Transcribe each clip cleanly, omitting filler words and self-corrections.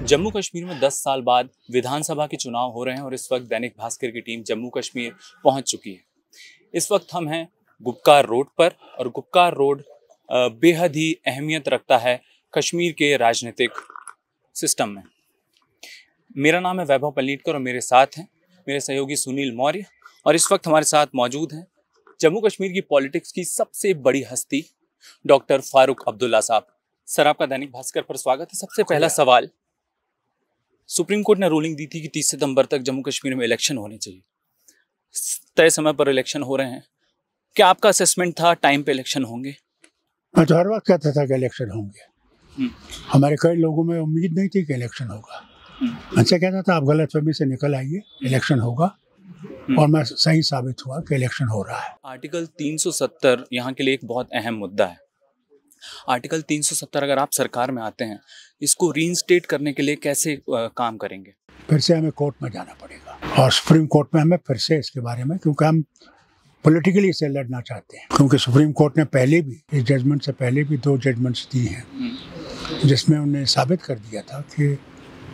जम्मू कश्मीर में 10 साल बाद विधानसभा के चुनाव हो रहे हैं और इस वक्त दैनिक भास्कर की टीम जम्मू कश्मीर पहुंच चुकी है। इस वक्त हम हैं गुपकार रोड पर और गुपकार रोड बेहद ही अहमियत रखता है कश्मीर के राजनीतिक सिस्टम में। मेरा नाम है वैभव पलनीटकर और मेरे साथ हैं मेरे सहयोगी सुनील मौर्य और इस वक्त हमारे साथ मौजूद हैं जम्मू कश्मीर की पॉलिटिक्स की सबसे बड़ी हस्ती डॉक्टर फारूक अब्दुल्ला साहब। सर, आपका दैनिक भास्कर पर स्वागत है। सबसे पहला सवाल, सुप्रीम कोर्ट ने रूलिंग दी थी कि 30 सितंबर तक जम्मू कश्मीर में इलेक्शन होने चाहिए। तय समय पर इलेक्शन हो रहे हैं, क्या आपका असेसमेंट था टाइम पे इलेक्शन होंगे? मैं तो हर वक्त कहता था कि इलेक्शन होंगे। हमारे कई लोगों में उम्मीद नहीं थी कि इलेक्शन होगा। मैं से कहता था आप गलतफहमी से निकल आइए, इलेक्शन होगा, और मैं सही साबित हुआ कि इलेक्शन हो रहा है। आर्टिकल 370 यहाँ के लिए एक बहुत अहम मुद्दा है। आर्टिकल 370 अगर आप सरकार में आते हैं, इसको रीइंस्टेट करने के लिए कैसे काम करेंगे? फिर से हमें कोर्ट में जाना पड़ेगा और सुप्रीम कोर्ट में हमें फिर से इसके बारे में, क्योंकि हम पॉलिटिकली इसे लड़ना चाहते हैं, क्योंकि सुप्रीम कोर्ट ने पहले भी इस जजमेंट से पहले भी 2 जजमेंट्स दी हैं जिसमें उन्होंने साबित कर दिया था कि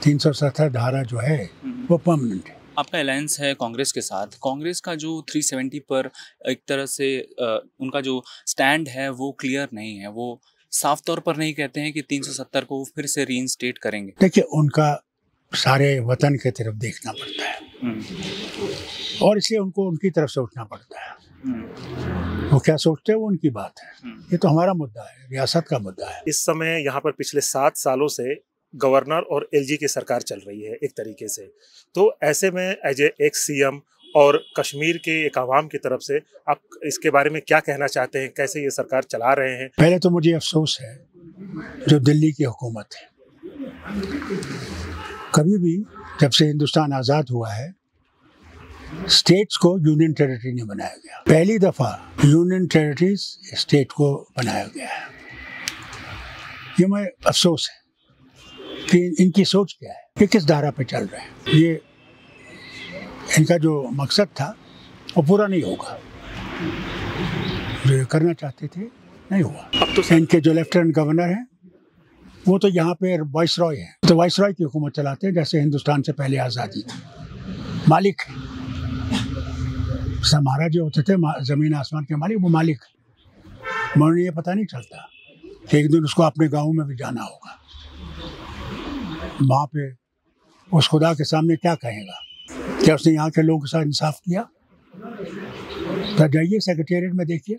370 धारा जो है वो परमानेंट है। आपका अलायंस है कांग्रेस के साथ। कांग्रेस का जो 370 पर एक तरह से उनका जो स्टैंड है वो क्लियर नहीं है। वो साफ तौर पर नहीं कहते हैं कि 370 को फिर से रीइंस्टेट करेंगे। देखिए, उनका सारे वतन की तरफ देखना पड़ता है और इसलिए उनको उनकी तरफ से उठना पड़ता है। वो क्या सोचते हैं वो उनकी बात है। ये तो हमारा मुद्दा है, रियासत का मुद्दा है। इस समय यहाँ पर पिछले 7 सालों से गवर्नर और एलजी की सरकार चल रही है एक तरीके से। तो ऐसे में एज एक सीएम और कश्मीर के एक आवाम की तरफ से आप इसके बारे में क्या कहना चाहते हैं? कैसे ये सरकार चला रहे हैं? पहले तो मुझे अफसोस है जो दिल्ली की हुकूमत है। कभी भी जब से हिंदुस्तान आज़ाद हुआ है, स्टेट्स को यूनियन टेरिटरी नहीं बनाया गया। पहली दफ़ा यूनियन टेरिटरीज स्टेट को बनाया गया है। ये मैं अफसोस है कि इनकी सोच क्या है, ये किस धारा पे चल रहे हैं। ये इनका जो मकसद था वो पूरा नहीं होगा। जो ये करना चाहते थे नहीं हुआ। अब तो इनके जो लेफ्टिनेंट गवर्नर हैं वो तो यहाँ पे वाइसरॉय हैं, तो वाइसरॉय की हुकूमत चलाते हैं जैसे हिंदुस्तान से पहले आज़ादी थी। मालिक महाराजे होते थे, ज़मीन आसमान के मालिक, वो मालिक। मगर ये पता नहीं चलता कि एक दिन उसको अपने गाँव में भी जाना होगा। वहाँ पे उस खुदा के सामने क्या कहेगा? क्या उसने यहाँ के लोगों के साथ इंसाफ किया? तो जाइए सेक्रेटेरिएट में देखिए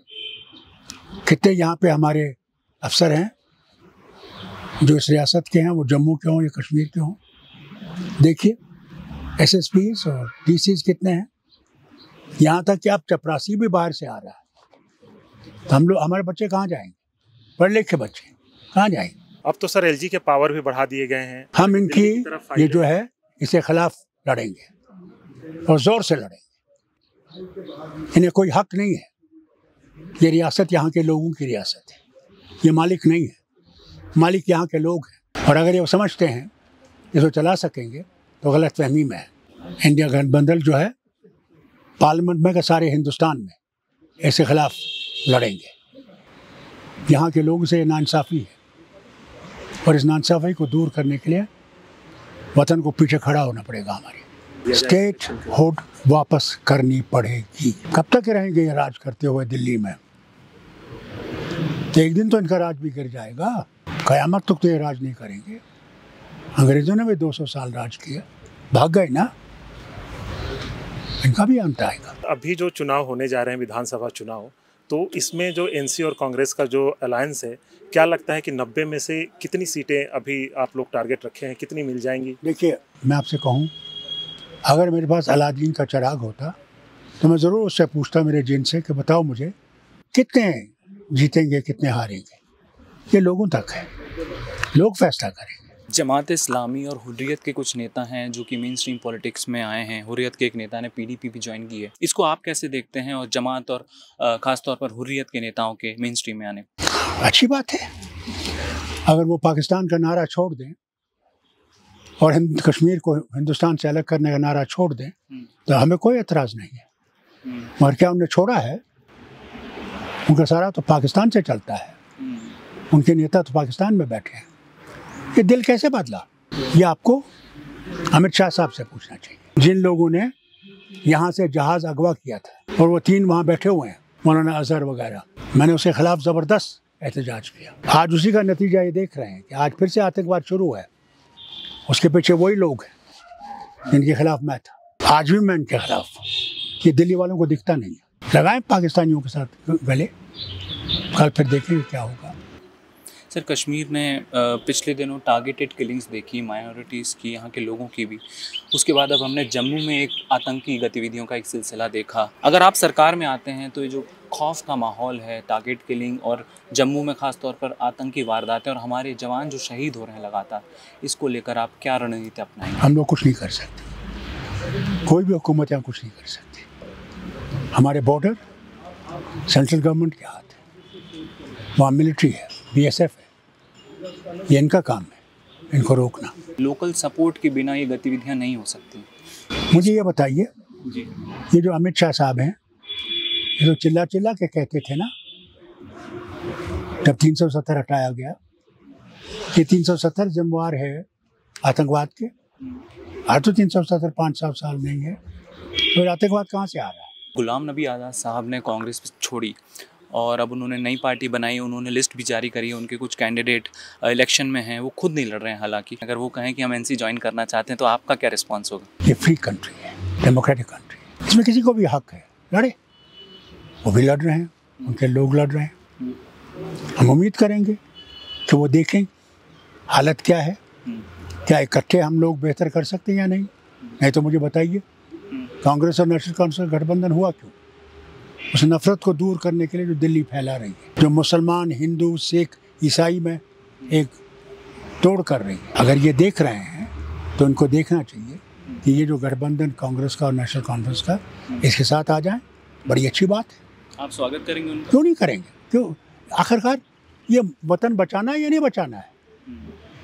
कितने यहाँ पे हमारे अफसर हैं जो इस रियासत के हैं, वो जम्मू के हों या कश्मीर के हों। देखिए एसएसपीज और डीसीज कितने हैं। यहाँ तक कि आप चपरासी भी बाहर से आ रहा है। तो हम लोग, हमारे बच्चे कहाँ जाएंगे? पढ़े लिखे बच्चे कहाँ जाएंगे? अब तो सर एलजी के पावर भी बढ़ा दिए गए हैं। हम इनकी ये जो है इसके खिलाफ लड़ेंगे और जोर से लड़ेंगे। इन्हें कोई हक नहीं है। ये रियासत यहाँ के लोगों की रियासत है, ये मालिक नहीं है। मालिक यहाँ के लोग हैं और अगर ये समझते हैं इसको चला सकेंगे तो गलत फहमी में है। इंडिया गठबंधन जो है पार्लियामेंट में का सारे हिंदुस्तान में इसके खिलाफ लड़ेंगे। यहाँ के लोगों से नाइंसाफ़ी है और इस नाइंसाफ़ी को दूर करने के लिए वतन को पीछे खड़ा होना पड़ेगा। हमारी स्टेट हुड वापस करनी पड़ेगी। कब तक रहेंगे ये राज करते हुए दिल्ली में? तो एक दिन तो इनका राज भी गिर जाएगा। क़यामत तक तो ये राज नहीं करेंगे। अंग्रेज़ों ने भी 200 साल राज किया, भाग गए ना, इनका भी अंत आएगा। अभी जो चुनाव होने जा रहे हैं, विधानसभा चुनाव, तो इसमें जो एनसी और कांग्रेस का जो अलायंस है, क्या लगता है कि 90 में से कितनी सीटें अभी आप लोग टारगेट रखे हैं, कितनी मिल जाएंगी? देखिए, मैं आपसे कहूँ, अगर मेरे पास अलादीन का चिराग होता तो मैं ज़रूर उससे पूछता मेरे जिन से कि बताओ मुझे कितने जीतेंगे कितने हारेंगे। ये लोगों तक है, लोग फैसला करेंगे। जमात इस्लामी और हुर्रियत के कुछ नेता हैं जो कि मेन स्ट्रीम पॉलिटिक्स में आए हैं। हुर्रियत के एक नेता ने पीडीपी भी ज्वाइन की है। इसको आप कैसे देखते हैं? और जमात और ख़ासतौर पर हुर्रियत के नेताओं के मेन स्ट्रीम में आने? अच्छी बात है। अगर वो पाकिस्तान का नारा छोड़ दें और कश्मीर को हिंदुस्तान से अलग करने का नारा छोड़ दें तो हमें कोई एतराज़ नहीं है। मगर क्या उन्होंने छोड़ा है? उनका सारा तो पाकिस्तान से चलता है। उनके नेता तो पाकिस्तान में बैठे हैं। ये दिल कैसे बदला? ये आपको अमित शाह साहब से पूछना चाहिए, जिन लोगों ने यहाँ से जहाज अगवा किया था और वो 3 वहाँ बैठे हुए हैं, मौलाना अजहर वगैरह। मैंने उसके खिलाफ ज़बरदस्त एहतजाज किया। आज उसी का नतीजा ये देख रहे हैं कि आज फिर से आतंकवाद शुरू है। उसके पीछे वही लोग हैं जिनके खिलाफ मैं था, आज भी मैं इनके खिलाफ हूँ। ये दिल्ली वालों को दिखता नहीं है। लगाएं पाकिस्तानियों के साथ गले, कल फिर देखेंगे क्या होगा। सर, कश्मीर ने पिछले दिनों टारगेटेड किलिंग्स देखी माइनॉरिटीज़ की, यहाँ के लोगों की भी। उसके बाद अब हमने जम्मू में एक आतंकी गतिविधियों का एक सिलसिला देखा। अगर आप सरकार में आते हैं तो ये जो खौफ का माहौल है, टारगेट किलिंग और जम्मू में ख़ास तौर पर आतंकी वारदातें और हमारे जवान जो शहीद हो रहे हैं लगातार, इसको लेकर आप क्या रणनीति अपनाएंगे? हम लोग कुछ नहीं कर सकते, कोई भी हुकूमत यहाँ कुछ नहीं कर सकती। हमारे बॉर्डर सेंट्रल गवर्नमेंट के हाथ है, वहाँ मिलिट्री है, BSF है, ये इनका काम है इनको रोकना। लोकल सपोर्ट के बिना ये गतिविधियां नहीं हो सकती। मुझे ये बताइए जी, ये जो अमित शाह साहब हैं, ये तो चिल्ला चिल्ला के कहते थे ना जब 370 हटाया गया कि 370 जिम्मेवार है आतंकवाद के। आज तो 370 500 साल नहीं है, तो आतंकवाद कहाँ से आ रहा है? गुलाम नबी आज़ाद साहब ने कांग्रेस छोड़ी और अब उन्होंने नई पार्टी बनाई, उन्होंने लिस्ट भी जारी करी है। उनके कुछ कैंडिडेट इलेक्शन में हैं, वो खुद नहीं लड़ रहे हैं। हालांकि अगर वो कहें कि हम NC ज्वाइन करना चाहते हैं तो आपका क्या रिस्पॉन्स होगा? ये फ्री कंट्री है, डेमोक्रेटिक कंट्री है, इसमें किसी को भी हक है लड़े। वो भी लड़ रहे हैं, उनके लोग लड़ रहे हैं। हम उम्मीद करेंगे कि वो देखें हालत क्या है, क्या इकट्ठे हम लोग बेहतर कर सकते हैं या नहीं। नहीं तो मुझे बताइए, कांग्रेस और नेशनल कॉन्फ्रेंस गठबंधन हुआ क्यों? उस नफरत को दूर करने के लिए जो दिल्ली फैला रही है, जो मुसलमान, हिंदू, सिख, ईसाई में एक तोड़ कर रही है। अगर ये देख रहे हैं तो उनको देखना चाहिए कि ये जो गठबंधन कांग्रेस का और नेशनल कॉन्फ्रेंस का, इसके साथ आ जाएं, बड़ी अच्छी बात है। आप स्वागत करेंगे उनका? क्यों नहीं करेंगे? क्यों? आखिरकार ये वतन बचाना है या नहीं बचाना है?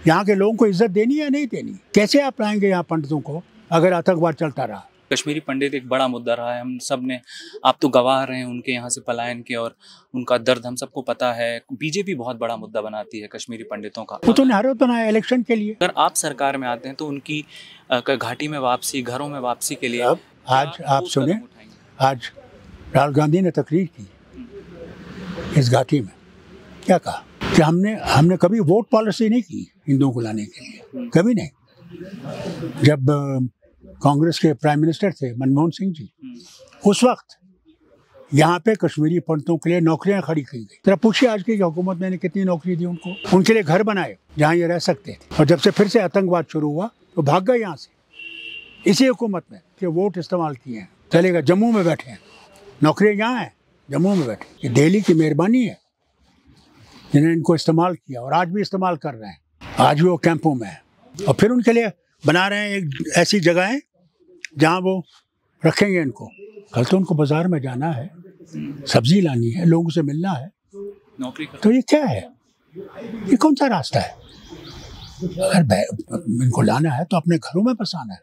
यहाँ के लोगों को इज्जत देनी है या नहीं देनी? कैसे आप लाएंगे यहाँ पंडितों को अगर आतंकवाद चलता रहा? कश्मीरी पंडित एक बड़ा मुद्दा रहा है, हम सब ने, आप तो गवाह रहे हैं उनके यहाँ से पलायन के, और उनका दर्द हम सबको पता है। बीजेपी बहुत बड़ा मुद्दा बनाती है कश्मीरी पंडितों का। वो तो नारा बनाया इलेक्शन के लिए। अगर आप सरकार में आते हैं तो उनकी घाटी में वापसी, घरों में वापसी के लिए अब आज आप सुने, आज राहुल गांधी ने तकरीर की इस घाटी में। क्या कहा कि हमने कभी वोट पॉलिसी नहीं की हिंदुओं को लाने के लिए, कभी नहीं। जब कांग्रेस के प्राइम मिनिस्टर थे मनमोहन सिंह जी, उस वक्त यहाँ पे कश्मीरी पंडितों के लिए नौकरियां खड़ी की गई। जरा पूछिए आज की हुकूमत ने कितनी नौकरी दी उनको, उनके लिए घर बनाए जहाँ ये रह सकते थे। और जब से फिर से आतंकवाद शुरू हुआ तो भाग गए यहाँ से, इसी हुकूमत में कि वोट इस्तेमाल किए हैं। चलेगा, जम्मू में बैठे हैं, नौकरियाँ यहाँ हैं, जम्मू में बैठे। ये दिल्ली की मेहरबानी है जिन्हें इनको इस्तेमाल किया और आज भी इस्तेमाल कर रहे हैं। आज भी वो कैंपों में है और फिर उनके लिए बना रहे हैं एक ऐसी जगह है जहाँ वो रखेंगे इनको। कल तो उनको बाजार में जाना है, सब्जी लानी है, लोगों से मिलना है, नौकरी। तो ये क्या है? ये कौन सा रास्ता है? अगर इनको लाना है तो अपने घरों में बसाना है,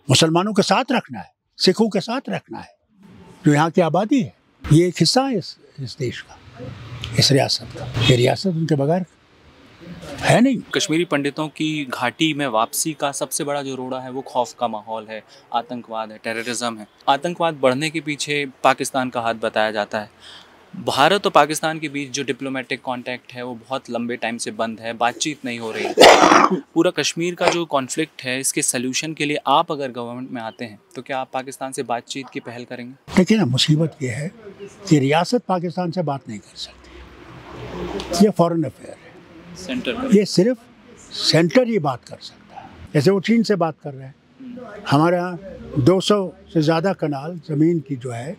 मुसलमानों के साथ रखना है, सिखों के साथ रखना है, जो यहाँ की आबादी है। ये एक हिस्सा है इस देश का, इस रियासत का। ये रियासत उनके बगैर है नहीं। कश्मीरी पंडितों की घाटी में वापसी का सबसे बड़ा जो रोड़ा है वो खौफ का माहौल है, आतंकवाद है, टेररिज्म है। आतंकवाद बढ़ने के पीछे पाकिस्तान का हाथ बताया जाता है। भारत और पाकिस्तान के बीच जो डिप्लोमेटिक कांटेक्ट है वो बहुत लंबे टाइम से बंद है, बातचीत नहीं हो रही है। पूरा कश्मीर का जो कॉन्फ्लिक्ट है, इसके सल्यूशन के लिए आप अगर गवर्नमेंट में आते हैं तो क्या आप पाकिस्तान से बातचीत की पहल करेंगे? देखिए ना, मुसीबत ये है कि रियासत पाकिस्तान से बात नहीं कर सकती। ये फॉरेन अफेयर है, सेंटर, ये सिर्फ सेंटर ही बात कर सकता है। जैसे वो चीन से बात कर रहे हैं, हमारे यहाँ 200 से ज़्यादा कनाल ज़मीन की जो है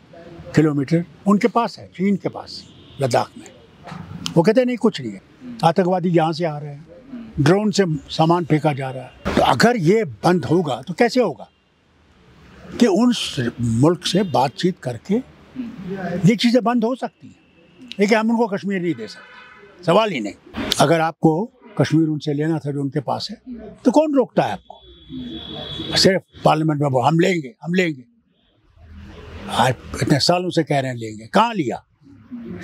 किलोमीटर उनके पास है, चीन के पास, लद्दाख में। वो कहते नहीं कुछ नहीं है, आतंकवादी यहाँ से आ रहे हैं, ड्रोन से सामान फेंका जा रहा है। तो अगर ये बंद होगा तो कैसे होगा कि उन मुल्क से बातचीत करके ये चीज़ें बंद हो सकती हैं। लेकिन हम उनको कश्मीर नहीं दे सकते, सवाल ही नहीं। अगर आपको कश्मीर उनसे लेना था जो उनके पास है, तो कौन रोकता है आपको? सिर्फ पार्लियामेंट में हम लेंगे, हम लेंगे। आज इतने सालों से कह रहे हैं लेंगे, कहाँ लिया?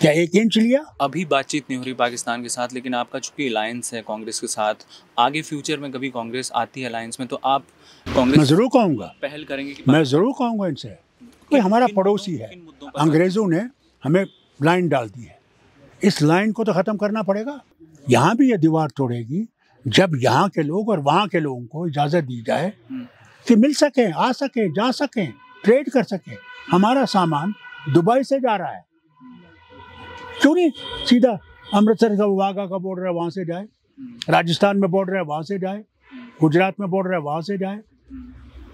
क्या 1 इंच लिया? अभी बातचीत नहीं हो रही पाकिस्तान के साथ, लेकिन आपका चूंकि अलायंस है कांग्रेस के साथ, आगे फ्यूचर में कभी कांग्रेस आती है अलायंस में तो आप मैं कांग्रेस ज़रूर कहूँगा, पहल करेंगे कि मैं ज़रूर कहूँगा इनसे। कोई हमारा पड़ोसी है, किन मुद्दों पर अंग्रेज़ों ने हमें लाइन डाल दी है, इस लाइन को तो ख़त्म करना पड़ेगा। यहाँ भी ये दीवार तोड़ेगी जब यहाँ के लोग और वहाँ के लोगों को इजाज़त दी जाए कि मिल सकें, आ सकें, जा सकें, ट्रेड कर सकें। हमारा सामान दुबई से जा रहा है, क्यों नहीं सीधा अमृतसर का वाघा का बॉर्डर है वहाँ से जाए, राजस्थान में बॉर्डर है वहाँ से जाए, गुजरात में बॉर्डर है वहाँ से जाए,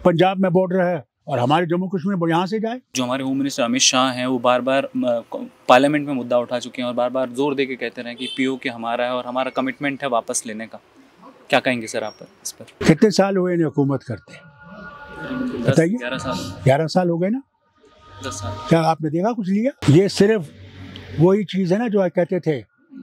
पंजाब में बॉर्डर है और हमारे जम्मू कश्मीर में यहाँ से जाए। जो हमारे होम मिनिस्टर अमित शाह हैं वो बार बार पार्लियामेंट में मुद्दा उठा चुके हैं और बार बार जोर दे के कहते रहे कि पीओके हमारा है और हमारा कमिटमेंट है वापस लेने का। क्या कहेंगे सर आप इस पर? कितने साल हुए इन्हें हुकूमत करते? बताइए। 11 साल हो गए ना। 10 साल। क्या आपने देखा कुछ लिया? ये सिर्फ वही चीज़ है ना जो कहते थे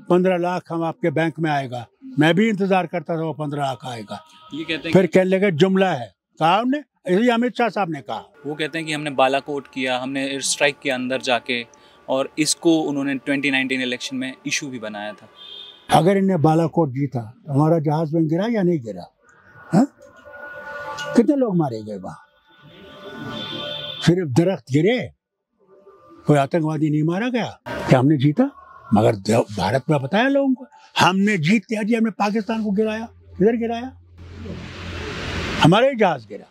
15 लाख हम आपके बैंक में आएगा। मैं भी इंतजार करता था वो 15 लाख आएगा। ये कहते हैं फिर कहने लगे जुमला है, कहा हमने, यही अमित शाह साहब ने कहा। वो कहते हैं कि हमने बालाकोट किया, हमने एयर स्ट्राइक किया अंदर जाके, और इसको उन्होंने 2019 इलेक्शन में इशू भी बनाया था। अगर इन्हें बालाकोट जीता तो हमारा जहाज में गिरा या नहीं गिरा? हा? कितने लोग मारे गए वहां? सिर्फ दरख्त गिरे, कोई आतंकवादी नहीं मारा गया। क्या हमने जीता? मगर भारत में बताया लोगों को हमने जीत लिया जी, हमने पाकिस्तान को गिराया। किधर गिराया? हमारा ही जहाज गिरा,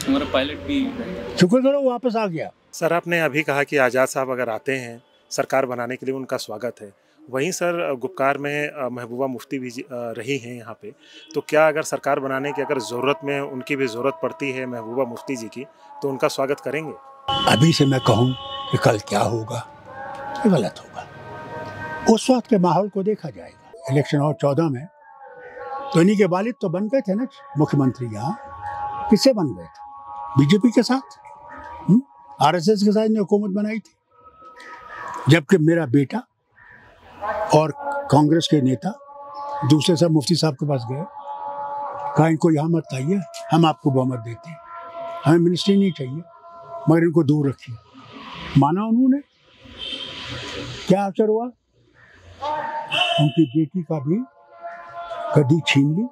हमारा पायलट भी। शुक्र करो वापस आ गया। सर आपने अभी कहा कि आज़ाद साहब अगर आते हैं सरकार बनाने के लिए उनका स्वागत है, वहीं सर गुपकार में महबूबा मुफ्ती भी रही हैं यहाँ पे, तो क्या अगर सरकार बनाने की अगर ज़रूरत में उनकी भी ज़रूरत पड़ती है महबूबा मुफ्ती जी की, तो उनका स्वागत करेंगे? अभी से मैं कहूँ कि कल क्या होगा ये गलत होगा। उस वक्त के माहौल को देखा जाएगा। इलेक्शन और 14 में तो इन्हीं के वालिद तो बन गए थे ना मुख्यमंत्री। यहाँ किससे बन गए थे? बीजेपी के साथ, आरएसएस के साथ इन्हें हुकूमत बनाई थी। जबकि मेरा बेटा और कांग्रेस के नेता दूसरे सब मुफ्ती साहब के पास गए, कहा इनको यहाँ मत लाइए, हम आपको बहुमत देते हैं, हमें मिनिस्ट्री नहीं चाहिए, मगर इनको दूर रखिए। माना उन्होंने। क्या असर हुआ? उनकी बेटी का भी गद्दी छीन ली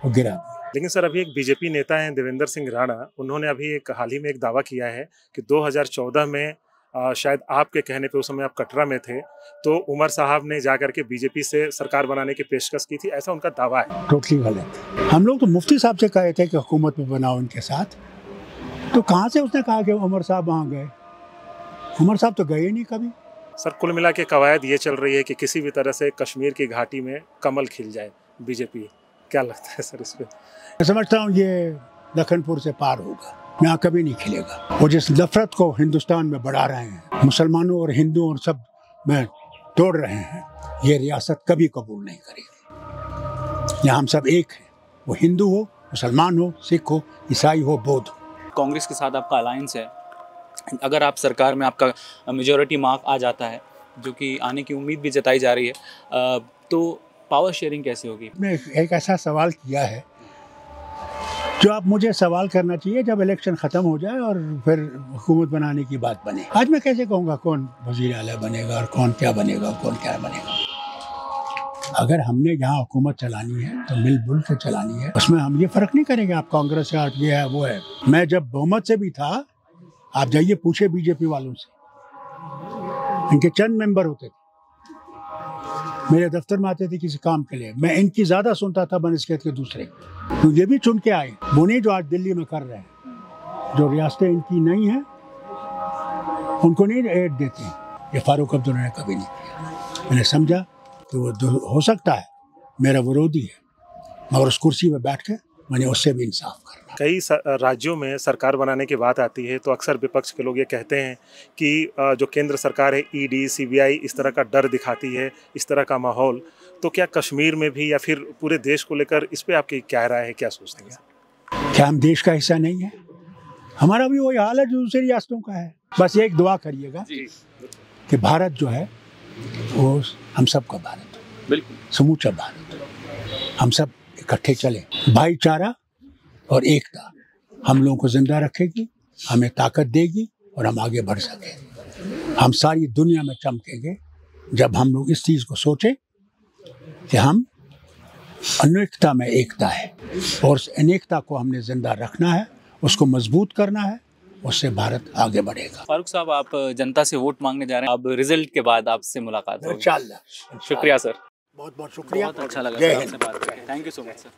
और गिरा दी। लेकिन सर अभी एक बीजेपी नेता हैं देवेंद्र सिंह राणा, उन्होंने अभी हाल ही में एक दावा किया है कि 2014 में शायद आपके कहने पे, उस समय आप कटरा में थे, तो उमर साहब ने जाकर के बीजेपी से सरकार बनाने की पेशकश की थी, ऐसा उनका दावा है। टोटली गलत। हम लोग तो मुफ्ती साहब से कहे थे कि हुकूमत में बनाओ इनके साथ, तो कहाँ से उसने कहा कि उमर साहब वहाँ गए? उमर साहब तो गए ही नहीं कभी। सर कुल मिला के कवायद ये चल रही है कि किसी भी तरह से कश्मीर की घाटी में कमल खिल जाए बीजेपी। क्या लगता है सर इस पर? मैं समझता हूँ ये लखनपुर से पार होगा, यहाँ कभी नहीं खिलेगा। और जिस नफरत को हिंदुस्तान में बढ़ा रहे हैं, मुसलमानों और हिंदुओं और सब में तोड़ रहे हैं, ये रियासत कभी कबूल नहीं करेगी। यहाँ हम सब एक हैं, वो हिंदू हो, मुसलमान हो, सिख हो, ईसाई हो, बौद्ध हो। कांग्रेस के साथ आपका अलायंस है, अगर आप सरकार में आपका मेजॉरिटी मार्क आ जाता है, जो कि आने की उम्मीद भी जताई जा रही है, तो पावर शेयरिंग कैसे होगी? आपने एक ऐसा सवाल किया है जो आप मुझे सवाल करना चाहिए जब इलेक्शन ख़त्म हो जाए और फिर हुकूमत बनाने की बात बने। आज मैं कैसे कहूँगा कौन वज़ीर आला बनेगा और कौन क्या बनेगा, कौन क्या बनेगा? अगर हमने यहाँ हुकूमत चलानी है तो मिलजुल के चलानी है, उसमें हम ये फ़र्क नहीं करेंगे आप कांग्रेस से, ये है वो है। मैं जब बहुमत से भी था, आप जाइए पूछे बीजेपी वालों से, इनके चंद मेंबर होते थे, मेरे दफ्तर में आते थे किसी काम के लिए, मैं इनकी ज़्यादा सुनता था बनस्पत के दूसरे, तो ये भी चुन के आए। वो नहीं जो आज दिल्ली में कर रहे हैं, जो रियासतें इनकी नहीं हैं उनको नहीं एड देते हैं। ये फारूक अब्दुल्ला ने कभी नहीं किया। मैंने समझा कि वो हो सकता है मेरा विरोधी है, मगर उस कुर्सी में बैठ के मैंने उससे भी इंसाफ करना। कई राज्यों में सरकार बनाने की बात आती है तो अक्सर विपक्ष के लोग ये कहते हैं कि जो केंद्र सरकार है, ईडी, सीबीआई इस तरह का डर दिखाती है, इस तरह का माहौल, तो क्या कश्मीर में भी या फिर पूरे देश को लेकर इस पे आपकी क्या राय है, क्या सोचते हैं? क्या हम देश का हिस्सा नहीं है? हमारा भी वही हाल है जो दूसरी रियासतों का है। बस एक दुआ करिएगा कि भारत जो है वो हम सब का भारत, बिल्कुल समूचा भारत, हम सब इकट्ठे चले। भाईचारा और एकता हम लोगों को जिंदा रखेगी, हमें ताकत देगी और हम आगे बढ़ सकें। हम सारी दुनिया में चमकेंगे जब हम लोग इस चीज़ को सोचें कि हम अनेकता में एकता है और उस अनेकता को हमने जिंदा रखना है, उसको मजबूत करना है, उससे भारत आगे बढ़ेगा। फारूक साहब, आप जनता से वोट मांगने जा रहे हैं, अब रिजल्ट के बाद आपसे मुलाकात होगी। इंशाअल्लाह। शुक्रिया सर, बहुत बहुत शुक्रिया। बहुत अच्छा लगा जय सर हिंद। आपसे बात करके। Thank you so much sir.